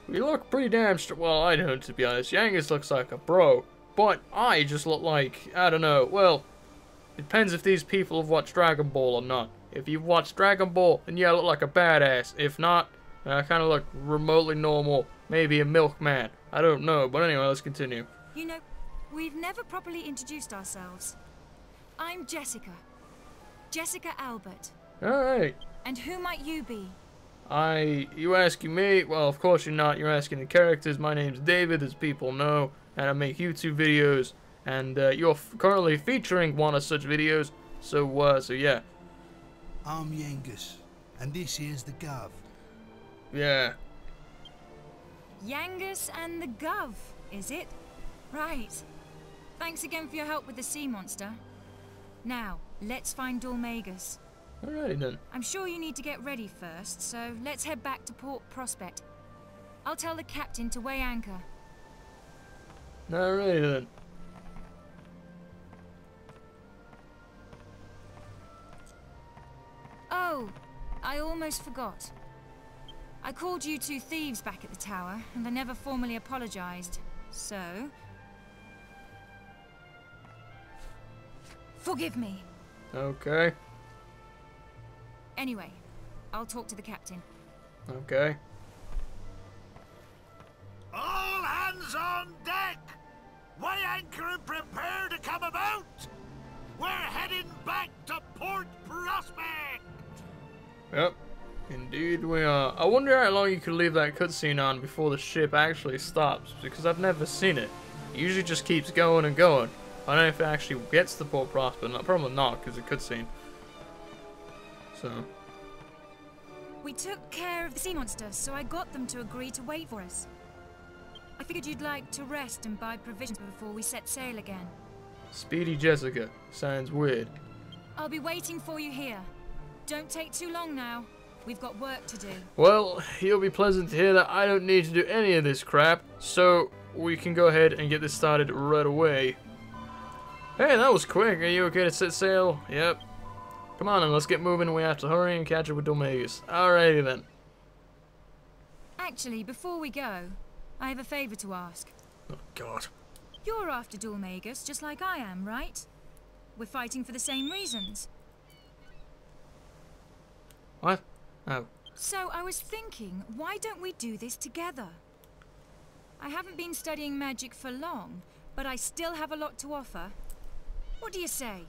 You look pretty damn well, I don't, to be honest. Yangus looks like a bro. But I just look like, I don't know, well, it depends if these people have watched Dragon Ball or not. If you've watched Dragon Ball, then yeah, I look like a badass. If not, I kind of look remotely normal. Maybe a milkman. I don't know, but anyway, let's continue. You know, we've never properly introduced ourselves. I'm Jessica. Jessica Albert. Alright. And who might you be? You asking me? Well, of course you're not. You're asking the characters. My name's David, as people know, and I make YouTube videos, and you're currently featuring one of such videos. So yeah. I'm Yangus, and this here's the Gov. Yeah. Yangus and the Gov, is it? Right. Thanks again for your help with the sea monster. Now, let's find Dormagus. Alrighty then. I'm sure you need to get ready first, so let's head back to Port Prospect. I'll tell the captain to weigh anchor. Alrighty then. Oh, I almost forgot. I called you two thieves back at the tower, and I never formally apologized. So... forgive me. Okay. Anyway, I'll talk to the captain. Okay. All hands on deck! Weigh anchor and prepare to come about! We're heading back to Port Prospect! Yep. Indeed we are. I wonder how long you could leave that cutscene on before the ship actually stops, because I've never seen it. It usually just keeps going and going. I don't know if it actually gets to Port Prospect. Probably not, because it's a cutscene. So... we took care of the sea monsters, so I got them to agree to wait for us. I figured you'd like to rest and buy provisions before we set sail again. Speedy Jessica. Sounds weird. I'll be waiting for you here. Don't take too long now. We've got work to do. Well, you'll be pleasant to hear that I don't need to do any of this crap, so we can go ahead and get this started right away. Hey, that was quick. Are you okay to set sail? Yep. Come on then, let's get moving. We have to hurry and catch up with Dormagus. Alrighty then. Actually, before we go, I have a favor to ask. Oh, God. You're after Dormagus, just like I am, right? We're fighting for the same reasons. What? Oh. So I was thinking, why don't we do this together? I haven't been studying magic for long, but I still have a lot to offer. What do you say?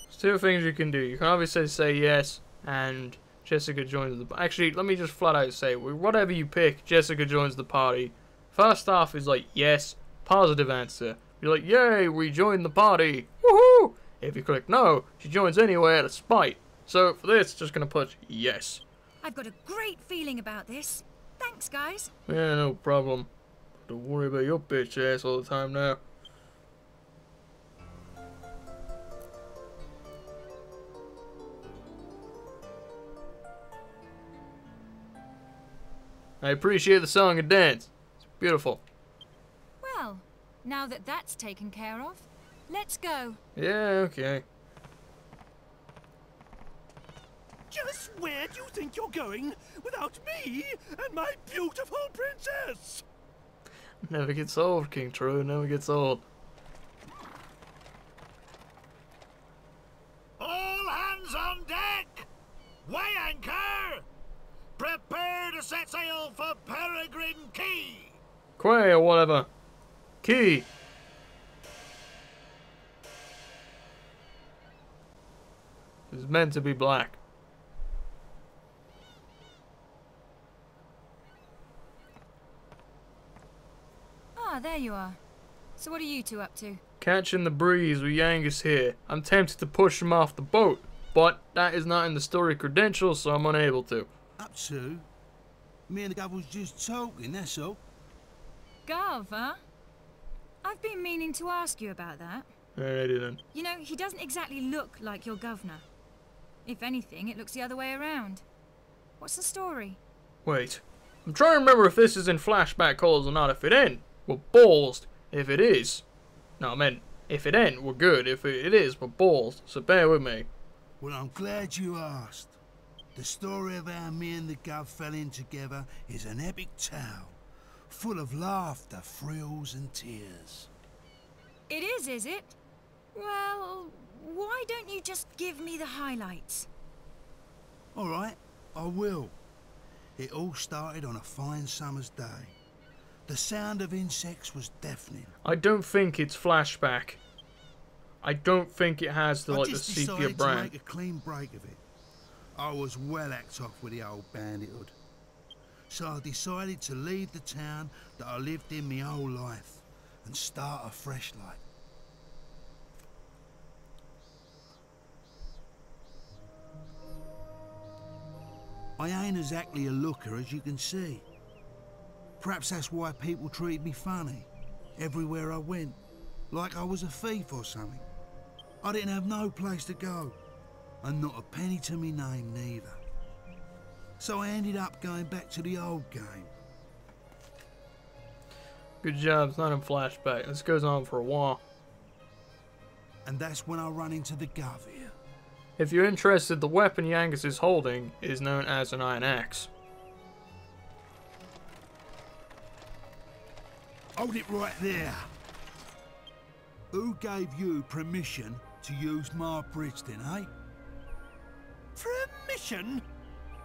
There's two things you can do. You can obviously say yes, and Jessica joins the... Actually, let me just flat out say, whatever you pick, Jessica joins the party. First off is like, yes, positive answer. You're like, yay, we joined the party. Woohoo! If you click no, she joins anyway out of spite. So for this, just gonna put yes. I've got a great feeling about this. Thanks, guys. Yeah, no problem. Don't worry about your bitch ass all the time now. I appreciate the song and dance. It's beautiful. Well, now that that's taken care of, let's go. Yeah, okay. Just where do you think you're going without me and my beautiful princess? Never gets old, King True. Never gets old. All hands on deck! Weigh anchor! Prepare to set sail for Peregrine Key! Quay or whatever. Key. It's meant to be black. Ah, there you are. So what are you two up to? Catching the breeze with Yangus here. I'm tempted to push him off the boat, but that is not in the story credentials, so I'm unable to. Up to? Me and the Gov was just talking, that's all. Gov, huh? I've been meaning to ask you about that. Alrighty then. You know, he doesn't exactly look like your governor. If anything, it looks the other way around. What's the story? Wait. I'm trying to remember if this is in flashback colours or not. If it ain't, we're ballsed. If it is... No, I meant, if it ain't, we're good. If it is, we're ballsed. So bear with me. Well, I'm glad you asked. The story of how me and the Gov fell in together is an epic tale. full of laughter, thrills and tears. It is it? Well, why don't you just give me the highlights? All right, I will. It all started on a fine summer's day. The sound of insects was deafening. I don't think it's flashback. I don't think it has the I like the just sepia decided to brand. make a clean break of it. I was well act off with the old bandithood. So I decided to leave the town that I lived in my whole life and start afresh like. I ain't exactly a looker, as you can see. Perhaps that's why people treated me funny everywhere I went, like I was a thief or something. I didn't have no place to go, and not a penny to me name neither. So I ended up going back to the old game. Good job, it's not in flashback. This goes on for a while. And that's when I run into the Gov here. If you're interested, the weapon Yangus is holding is known as an iron axe. Hold it right there. Who gave you permission to use my bridge then, eh? Permission?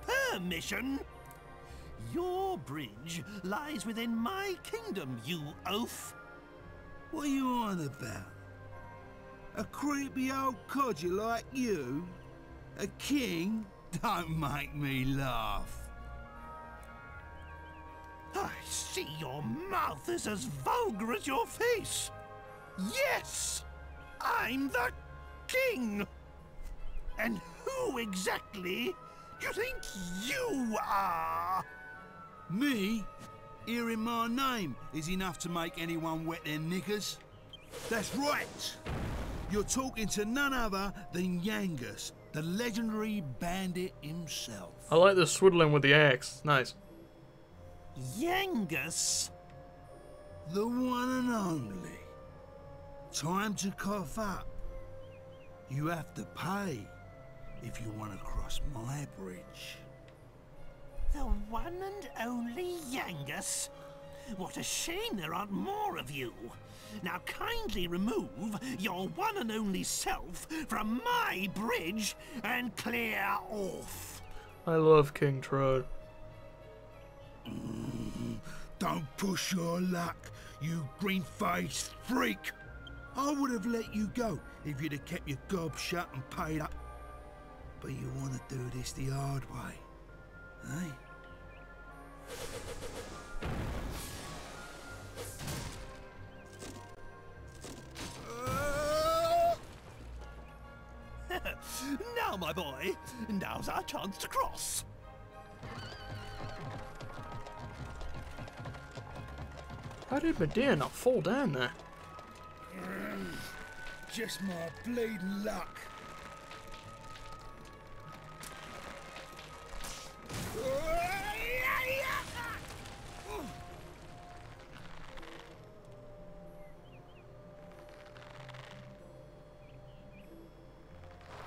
Permission? Your bridge lies within my kingdom, you oaf. What are you on about? A creepy old codger like you? A king? Don't make me laugh. I see your mouth is as vulgar as your face. Yes, I'm the king. And who exactly do you think you are? Me? Hearing my name is enough to make anyone wet their knickers. That's right. You're talking to none other than Yangus, the legendary bandit himself. I like the swiddling with the axe. Nice. Yangus? The one and only. Time to cough up. You have to pay if you want to cross my bridge. The one and only Yangus? What a shame there aren't more of you. Now kindly remove your one and only self from my bridge and clear off. I love King Trode. Don't push your luck, you green-faced freak. I would have let you go if you'd have kept your gob shut and paid up. But you want to do this the hard way, eh? Now, my boy, now's our chance to cross. How did Medea not fall down there? Just my bleeding luck.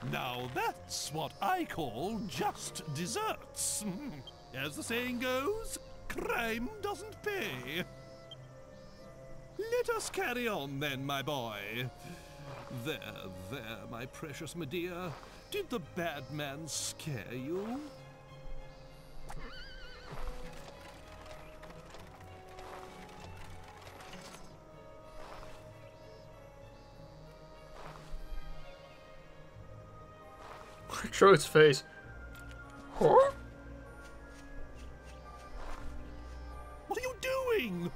Now that's what I call just desserts. As the saying goes, crime doesn't pay. Let us carry on then, my boy. There, my precious Medea. Did the bad man scare you? Trode's face. Huh? What are you doing?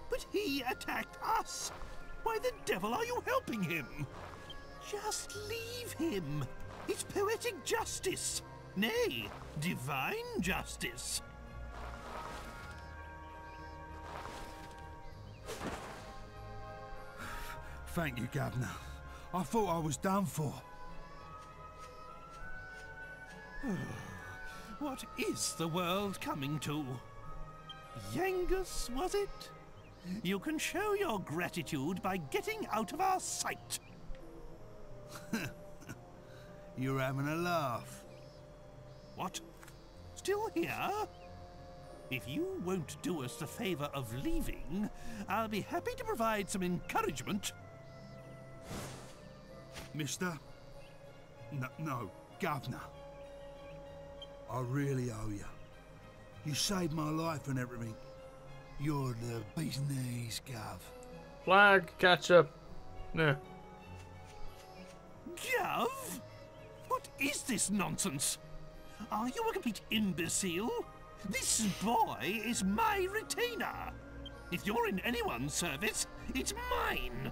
But he attacked us. Why the devil are you helping him? Just leave him. It's poetic justice. Nay, divine justice. Thank you, Governor. I thought I was done for. What is the world coming to? Yangus, was it? You can show your gratitude by getting out of our sight. You're having a laugh. What? Still here? If you won't do us the favor of leaving, I'll be happy to provide some encouragement. Mister? No, Governor. I really owe you. You saved my life and everything. You're the bee's knees, Gov. Flag, ketchup. No. Gov? What is this nonsense? Are you a complete imbecile? This boy is my retainer. If you're in anyone's service, it's mine.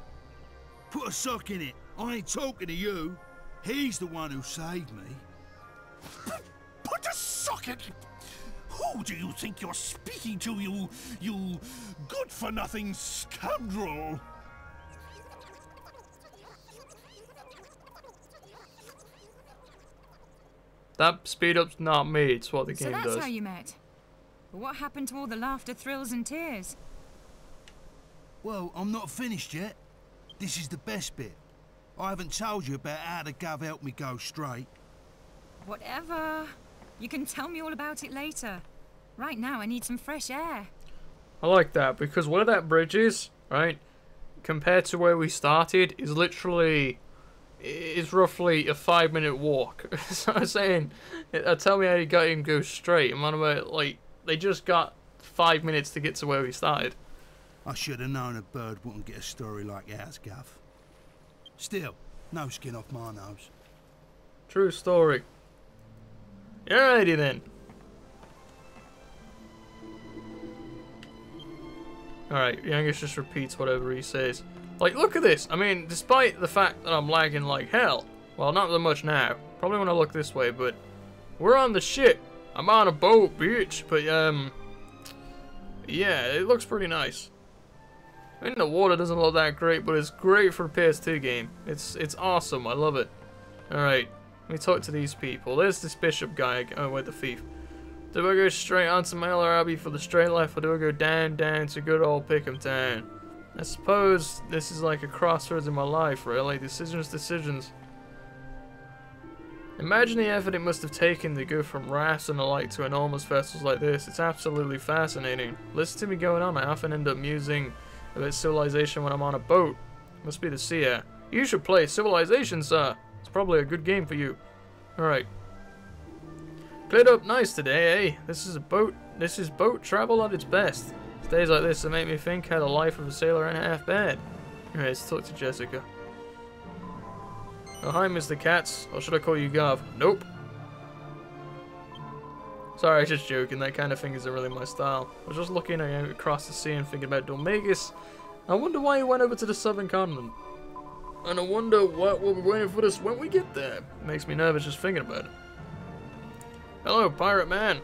Put a sock in it. I ain't talking to you. He's the one who saved me. Put a sock in it? Who do you think you're speaking to, you good-for-nothing scoundrel? That speed up's not me, it's what the So game that's does. how you met. But what happened to all the laughter, thrills and tears? Well, I'm not finished yet. This is the best bit. I haven't told you about how the Gov helped me go straight. Whatever. You can tell me all about it later. Right now I need some fresh air. I like that, because where that bridge is, right, compared to where we started, is roughly a 5-minute walk. So I'm saying, tell me how you got him go straight. I'm on about, like, they just got 5 minutes to get to where we started. I should have known a bird wouldn't get a story like ours, Gov. Still, no skin off my nose. True story. Alrighty then. Alright, Yangus just repeats whatever he says. Like, look at this. I mean, despite the fact that I'm lagging like hell, well, not that much now. Probably when I look this way, but we're on the ship. I'm on a boat, bitch. But, yeah, it looks pretty nice. I mean, the water doesn't look that great, but it's great for a PS2 game. It's awesome. I love it. Alright, let me talk to these people. There's this bishop guy. Oh, wait, the thief. Do I go straight onto Mailer Abbey for the straight life, or do I go down to good old Pickham Town? I suppose this is like a crossroads in my life, really. Decisions. Imagine the effort it must have taken to go from rafts and the like to enormous vessels like this. It's absolutely fascinating. Listen to me going on. I often end up musing about civilization when I'm on a boat. Must be the sea air. You should play Civilization, sir. It's probably a good game for you. Alright. Cleared up nice today, eh? This is boat travel at its best. Days like this that make me think how the life of a sailor ain't half bad. Alright, let's talk to Jessica. Oh, hi, Mr. Katz. Or should I call you Gov? Nope. Sorry, just joking. That kind of thing isn't really my style. I was just looking out across the sea and thinking about Dolmagus. I wonder why he went over to the southern continent. And I wonder what will be waiting for us when we get there. It makes me nervous just thinking about it. Hello, pirate man.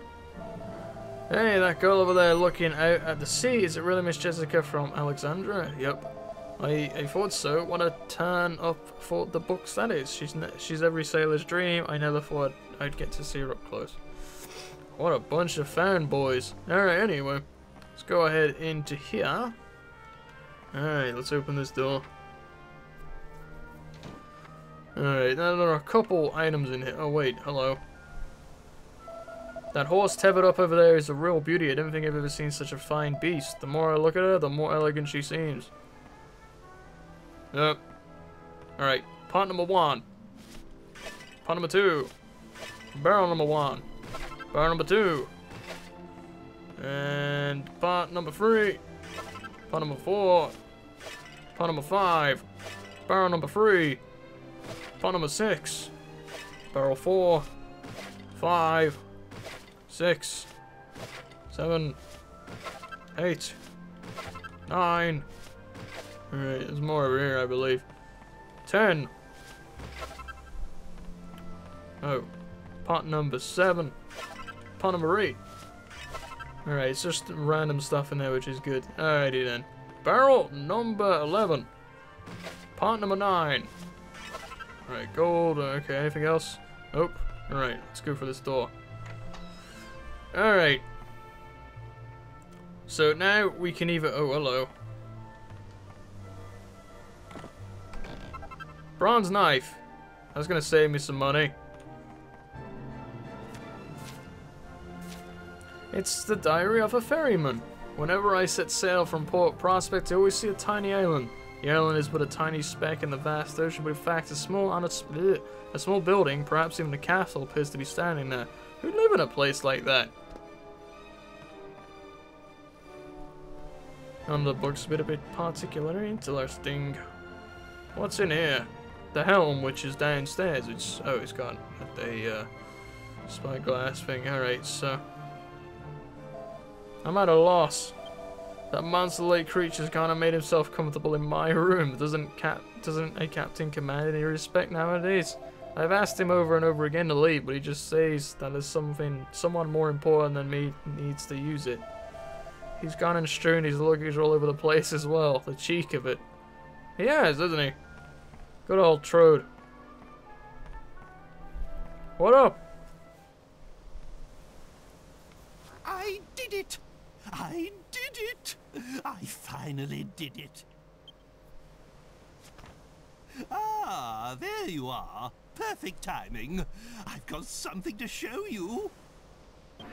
Hey, that girl over there looking out at the sea. Is it really Miss Jessica from Alexandria? Yep. I thought so. What a turn up for the books that is. She's every sailor's dream. I never thought I'd get to see her up close. What a bunch of fanboys. Alright, anyway. Let's go ahead into here. Alright, let's open this door. Alright, now there are a couple items in here. Oh, wait, hello. That horse tethered up over there is a real beauty. I don't think I've ever seen such a fine beast. The more I look at her, the more elegant she seems. Yep. Alright, part number 1. Part number 2. Barrel number 1. Barrel number 2. And part number 3. Part number 4. Part number 5. Barrel number 3. Part number 6. Barrel 4. 5. 6, 7, 8, 9. Alright, there's more over here, I believe. 10. Oh, pot number 7. Pot number 8. Alright, it's just random stuff in there, which is good. Alrighty then. Barrel number 11. Pot number 9. Alright, gold. Okay, anything else? Nope. Alright, let's go for this door. Alright. So now we can either... Oh, hello. Bronze knife. That's going to save me some money. It's the diary of a ferryman. Whenever I set sail from Port Prospect, I always see a tiny island. The island is but a tiny speck in the vast ocean, but in fact a small building, perhaps even a castle, appears to be standing there. Who'd live in a place like that? And the book's a bit particularly interesting. What's in here? The helm, which is downstairs. It's got a spyglass thing. Alright, so I'm at a loss. That monster-like creature's kind of made himself comfortable in my room. Doesn't a captain command any respect nowadays? I've asked him over and over again to leave, but he just says that there's someone more important than me needs to use it. He's gone and strewn his luggage all over the place as well. The cheek of it. He has, doesn't he? Good old Trode. What up? I did it! I did it! I finally did it. Ah, there you are. Perfect timing. I've got something to show you.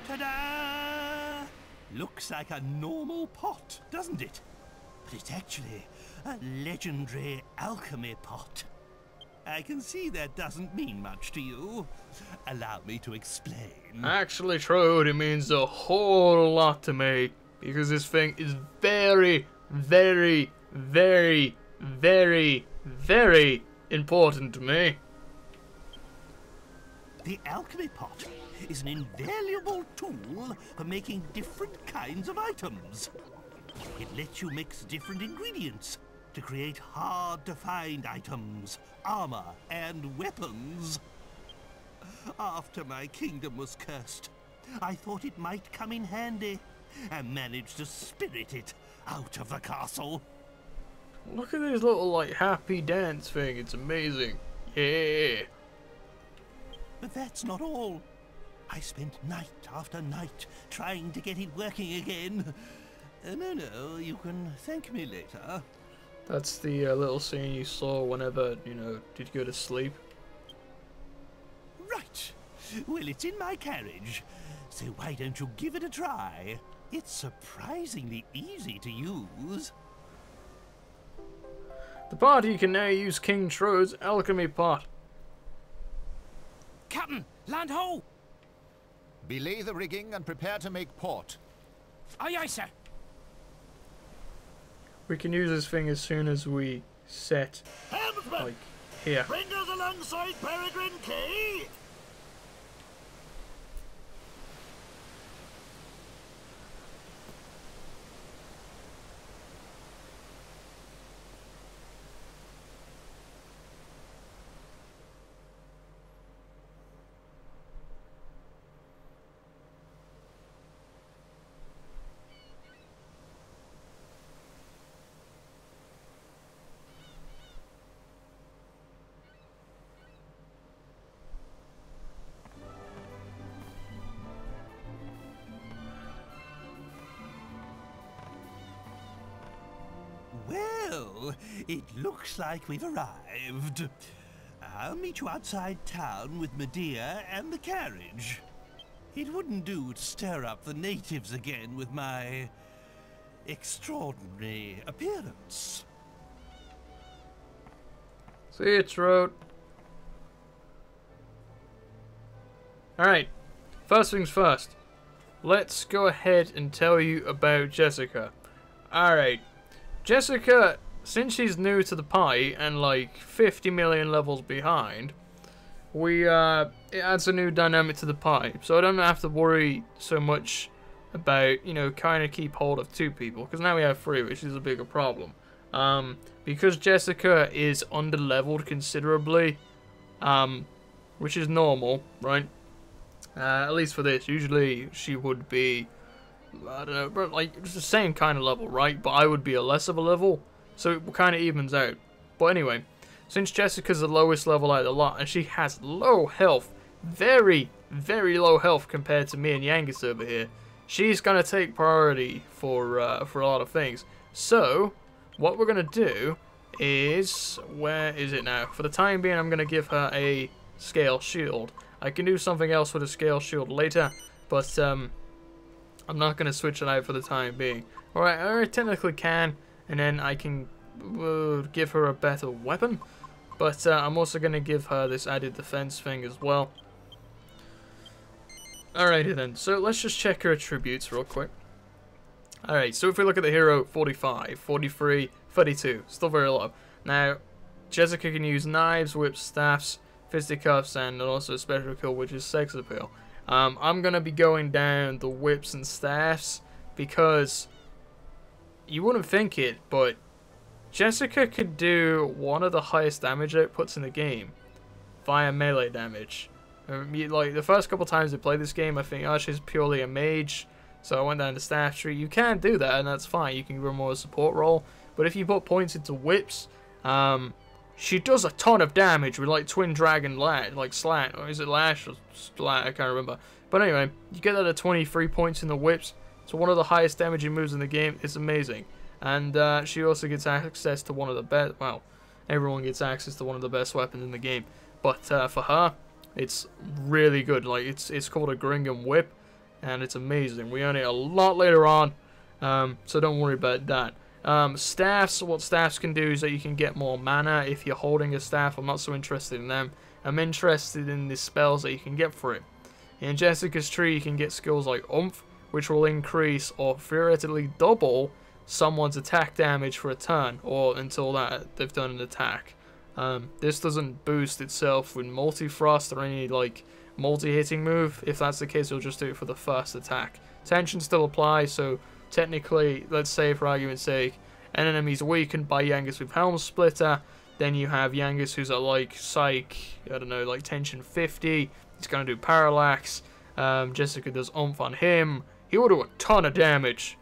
Ta-da! Looks like a normal pot, doesn't it? But it's actually a legendary alchemy pot. I can see that doesn't mean much to you. Allow me to explain. Actually, Trode, it means a whole lot to me. Because this thing is very, very, very, very, very important to me. The alchemy pot is an invaluable tool for making different kinds of items. It lets you mix different ingredients to create hard-to-find items, armor, and weapons. After my kingdom was cursed, I thought it might come in handy, and managed to spirit it out of the castle. Look at this little, like, happy dance thing. It's amazing. Yeah. But that's not all. I spent night after night trying to get it working again. No, you can thank me later. That's the little scene you saw whenever, you know, did you go to sleep? Right. Well, it's in my carriage, so why don't you give it a try? It's surprisingly easy to use. The party can now use King Trode's alchemy pot. Captain, land ho! Belay the rigging and prepare to make port. Aye, aye, sir. We can use this thing as soon as we set, Helmsman, like, here. bring us alongside Peregrine Key. Well, it looks like we've arrived. I'll meet you outside town with Medea and the carriage. It wouldn't do to stir up the natives again with my extraordinary appearance. See you, Trode. Alright, first things first. Let's go ahead and tell you about Jessica. Alright, Jessica, since she's new to the party and like 50 million levels behind, it adds a new dynamic to the party. So I don't have to worry so much about, you know, kind of keep hold of two people, because now we have three, which is a bigger problem. Because Jessica is under-leveled considerably, which is normal, right? At least for this. Usually she would be, I don't know, but like it's the same kind of level, right? But I would be a less of a level, so it kind of evens out. But anyway, since Jessica's the lowest level out of the lot, and she has low health, very, very low health compared to me and Yangus over here, she's gonna take priority for a lot of things. So what we're gonna do is, where is it now? For the time being, I'm gonna give her a scale shield. I can do something else with a scale shield later, but I'm not going to switch it out for the time being. Alright, I technically can, and then I can give her a better weapon. But I'm also going to give her this added defense thing as well. Alrighty then, so let's just check her attributes real quick. Alright, so if we look at the hero, 45, 43, 32, still very low. Now, Jessica can use knives, whips, staffs, fisticuffs, and also a special kill, which is sex appeal. I'm going to be going down the whips and staffs because you wouldn't think it, but Jessica could do one of the highest damage outputs in the game via melee damage. Like, the first couple times I played this game, I think, oh, she's purely a mage, so I went down the staff tree. You can do that, and that's fine. You can give her more support role, but if you put points into whips, she does a ton of damage with, like, Twin Dragon like Slat, or is it Lash or Slat? I can't remember. But anyway, you get that at 23 points in the whips. It's one of the highest damaging moves in the game. It's amazing. And she also gets access to one of the best, well, everyone gets access to one of the best weapons in the game. But for her, it's really good. Like, it's called a Gringham Whip, and it's amazing. We earn it a lot later on, so don't worry about that. Staffs, what staffs can do is that you can get more mana if you're holding a staff. I'm not so interested in them. I'm interested in the spells that you can get for it. In Jessica's tree, you can get skills like Oomph, which will increase or theoretically double someone's attack damage for a turn, or until that they've done an attack. This doesn't boost itself with multi-thrust or any like multi-hitting move. If that's the case, it'll just do it for the first attack. Tension still applies, so technically, let's say for argument's sake, an enemy's weakened by Yangus with Helm Splitter, then you have Yangus who's at like Psych, I don't know, like Tension 50, he's going to do Parallax, Jessica does Oomph on him, he will do a ton of damage,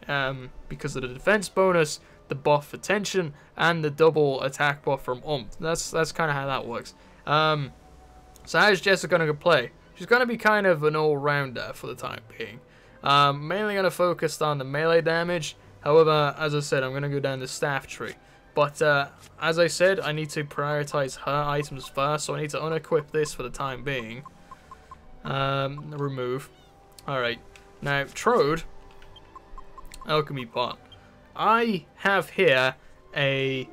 because of the defense bonus, the buff for Tension, and the double attack buff from Oomph. That's kind of how that works. So how's Jessica going to play? She's going to be kind of an all-rounder for the time being. Mainly going to focus on the melee damage. However, as I said, I'm going to go down the staff tree. But as I said, I need to prioritize her items first, so I need to unequip this for the time being. Remove. Alright. Now, Trode, Alchemy Pot. I have here a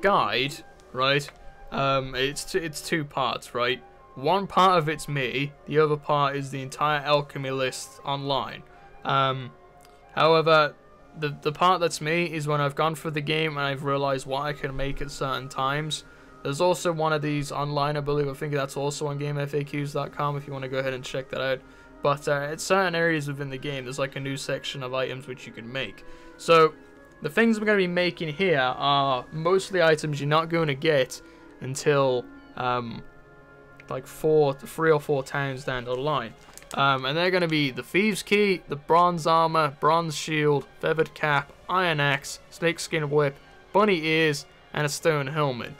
guide, right? It's two parts, right? One part of it's me, the other part is the entire alchemy list online. However, the part that's me is when I've gone through the game and I've realized what I can make at certain times. There's also one of these online, I believe. I think that's also on GameFAQs.com if you want to go ahead and check that out. But at certain areas within the game, there's like a new section of items which you can make. So, the things I'm going to be making here are mostly items you're not going to get until like 3 or 4 towns down the line. And they're going to be the Thieves' Key, the Bronze Armor, Bronze Shield, Feathered Cap, Iron Axe, Snakeskin Whip, Bunny Ears, and a Stone Helmet.